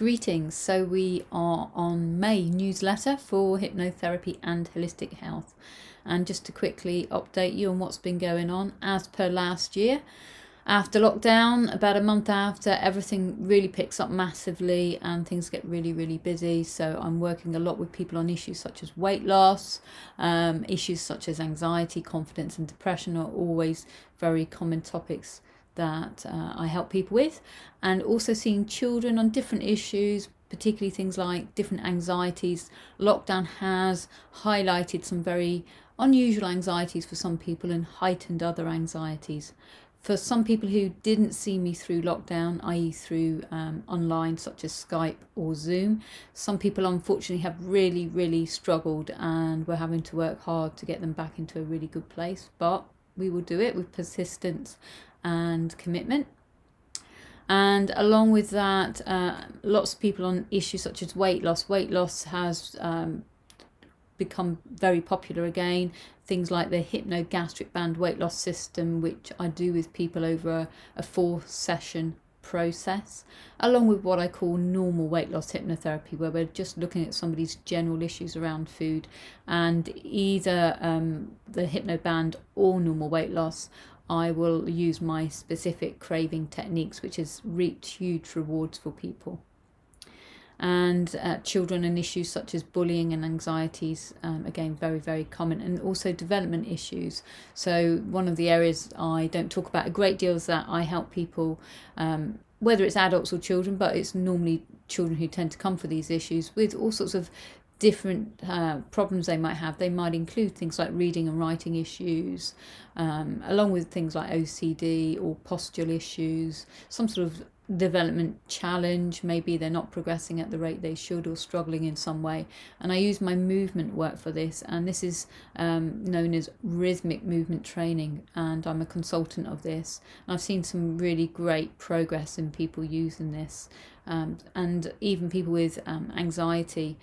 Greetings. So we are on May newsletter for hypnotherapy and holistic health. And just to quickly update you on what's been going on, as per last year, after lockdown, about a month after, everything really picks up massively and things get really, really busy. So I'm working a lot with people on issues such as weight loss, issues such as anxiety, confidence and depression are always very common topics that I help people with, and also seeing children on different issues, particularly things like different anxieties. Lockdown has highlighted some very unusual anxieties for some people and heightened other anxieties. For some people who didn't see me through lockdown, i.e. through online such as Skype or Zoom, some people unfortunately have really, really struggled and we're having to work hard to get them back into a really good place. But we will do it with persistence and commitment. And along with that, lots of people on issues such as weight loss. Weight loss has become very popular again. Things like the hypnogastric band weight loss system, which I do with people over a 4-session process, along with what I call normal weight loss hypnotherapy, where we're just looking at somebody's general issues around food, and either the hypnoband or normal weight loss, I will use my specific craving techniques, which has reaped huge rewards for people. And children and issues such as bullying and anxieties, again, very, very common, and also development issues. So one of the areas I don't talk about a great deal is that I help people, whether it's adults or children, but it's normally children who tend to come for these issues with all sorts of different problems they might have. They might include things like reading and writing issues, along with things like OCD or postural issues, some sort of development challenge. Maybe they're not progressing at the rate they should or struggling in some way. And I use my movement work for this, and this is known as rhythmic movement training, and I'm a consultant of this. And I've seen some really great progress in people using this, and even people with anxiety.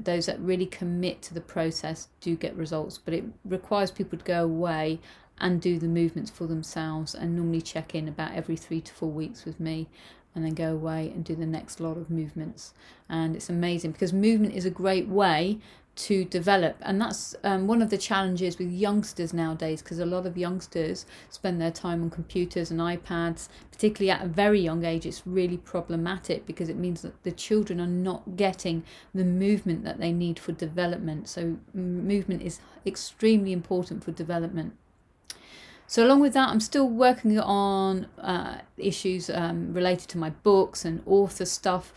Those that really commit to the process do get results, but it requires people to go away and do the movements for themselves, and normally check in about every 3 to 4 weeks with me, and then go away and do the next lot of movements. And it's amazing because movement is a great way to develop, and that's one of the challenges with youngsters nowadays, because a lot of youngsters spend their time on computers and iPads, particularly at a very young age. It's really problematic because it means that the children are not getting the movement that they need for development. So movement is extremely important for development. So along with that, I'm still working on issues related to my books and author stuff,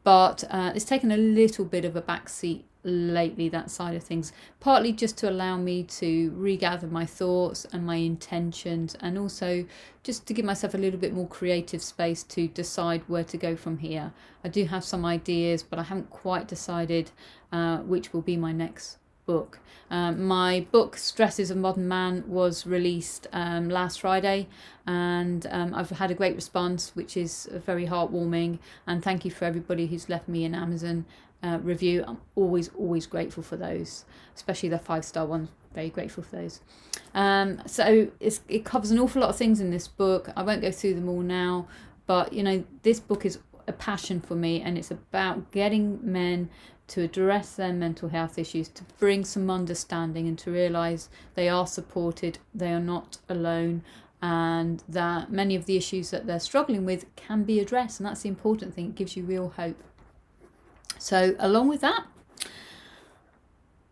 but it's taken a little bit of a backseat lately, that side of things, partly just to allow me to regather my thoughts and my intentions, and also just to give myself a little bit more creative space to decide where to go from here. I do have some ideas, but I haven't quite decided which will be my next book. My book Stresses of Modern Man was released last Friday, and I've had a great response, which is very heartwarming, and thank you for everybody who's left me an Amazon review. I'm always grateful for those, especially the 5-star ones. Very grateful for those. So it covers an awful lot of things in this book. I won't go through them all now, but you know, this book is a passion for me, and it's about getting men to address their mental health issues, to bring some understanding, and to realise they are supported, they are not alone, and that many of the issues that they're struggling with can be addressed. And that's the important thing. It gives you real hope. So along with that,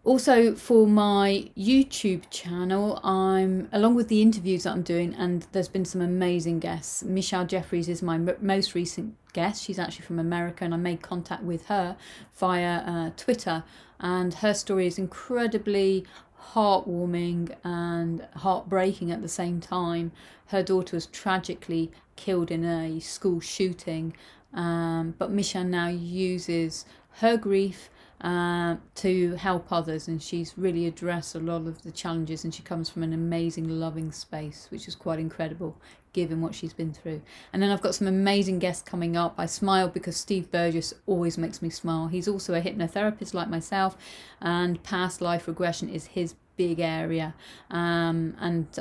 also for my YouTube channel, I'm, along with the interviews that I'm doing, and there's been some amazing guests. Michelle Jeffries is my most recent guest. She's actually from America, and I made contact with her via Twitter, and her story is incredibly heartwarming and heartbreaking at the same time. Her daughter was tragically killed in a school shooting, but Michelle now uses her grief to help others, and she's really addressed a lot of the challenges, and she comes from an amazing loving space, which is quite incredible given what she's been through. And then I've got some amazing guests coming up. I smile because Steve Burgess always makes me smile. He's also a hypnotherapist like myself, and past life regression is his big area, and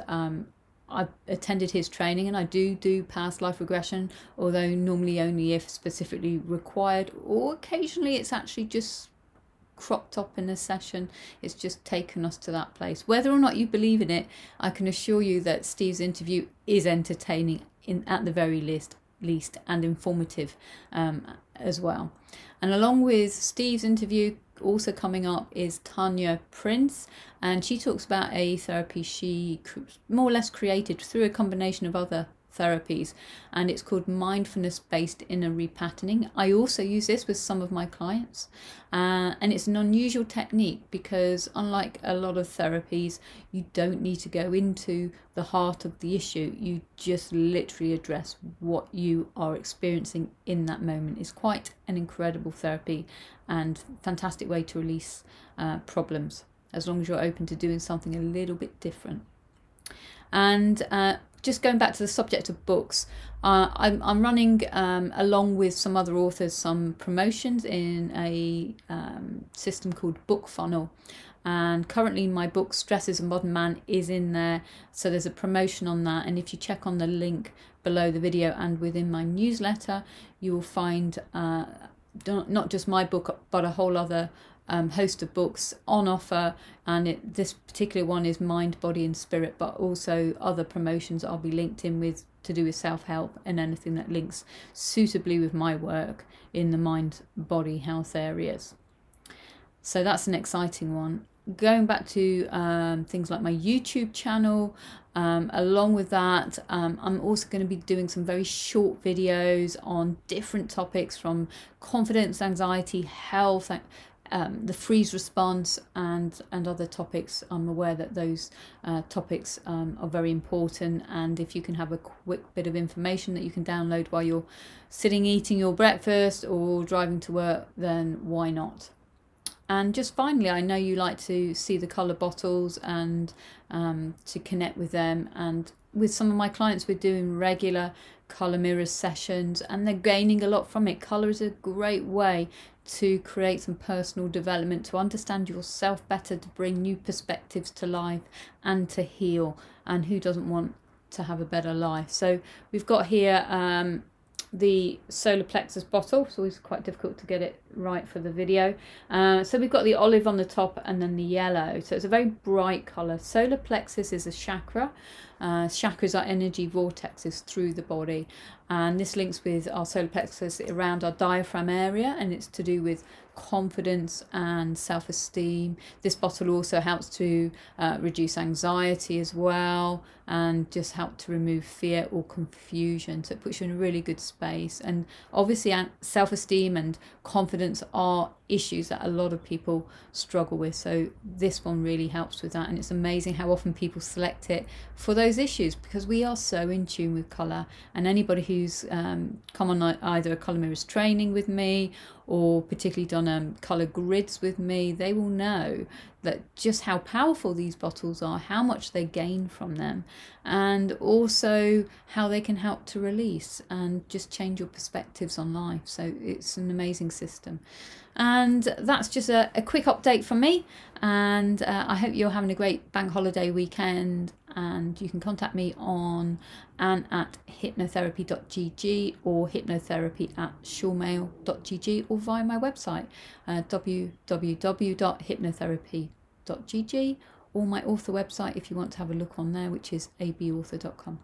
I've attended his training, and I do past life regression, although normally only if specifically required, or occasionally it's actually just cropped up in a session. It's just taken us to that place. Whether or not you believe in it, I can assure you that Steve's interview is entertaining at the very least, and informative as well. And along with Steve's interview, also coming up is Tanya Prince, and she talks about a therapy she more or less created through a combination of other therapies, and it's called mindfulness based inner repatterning. I also use this with some of my clients, and it's an unusual technique because unlike a lot of therapies, you don't need to go into the heart of the issue. You just literally address what you are experiencing in that moment. It's quite an incredible therapy and fantastic way to release problems, as long as you're open to doing something a little bit different. And just going back to the subject of books, I'm running, along with some other authors, some promotions in a system called Book Funnel. And currently my book, Stress is a Modern Man, is in there. So there's a promotion on that. And if you check on the link below the video and within my newsletter, you will find not just my book, but a whole other host of books on offer. And this particular one is Mind, Body and Spirit, but also other promotions I'll be linked in with to do with self-help and anything that links suitably with my work in the mind, body, health areas. So that's an exciting one. Going back to things like my YouTube channel, along with that, I'm also going to be doing some very short videos on different topics, from confidence, anxiety, health, the freeze response, and other topics. I'm aware that those topics are very important, and if you can have a quick bit of information that you can download while you're sitting eating your breakfast or driving to work, then why not? And just finally, I know you like to see the colour bottles and to connect with them. And with some of my clients, we're doing regular colour mirrors sessions, and they're gaining a lot from it. Colour is a great way to create some personal development, to understand yourself better, to bring new perspectives to life and to heal. And who doesn't want to have a better life? So we've got here the solar plexus bottle. It's always quite difficult to get it right for the video. So we've got the olive on the top and then the yellow. So it's a very bright colour. Solar plexus is a chakra. Chakras are energy vortexes through the body. And this links with our solar plexus around our diaphragm area, and it's to do with confidence and self-esteem. This bottle also helps to reduce anxiety as well, and just help to remove fear or confusion. So it puts you in a really good space. And obviously self-esteem and confidence are issues that a lot of people struggle with, so this one really helps with that. And it's amazing how often people select it for those issues, because we are so in tune with colour. And anybody who's come on either a colour mirrors training with me, or particularly done colour grids with me, they will know that just how powerful these bottles are, how much they gain from them, and also how they can help to release and just change your perspectives on life. So it's an amazing system. And that's just a quick update from me, and I hope you're having a great bank holiday weekend. And you can contact me on ann@hypnotherapy.gg or hypnotherapy@shawmail.gg, or via my website www.hypnotherapy.gg, or my author website if you want to have a look on there, which is abauthor.com.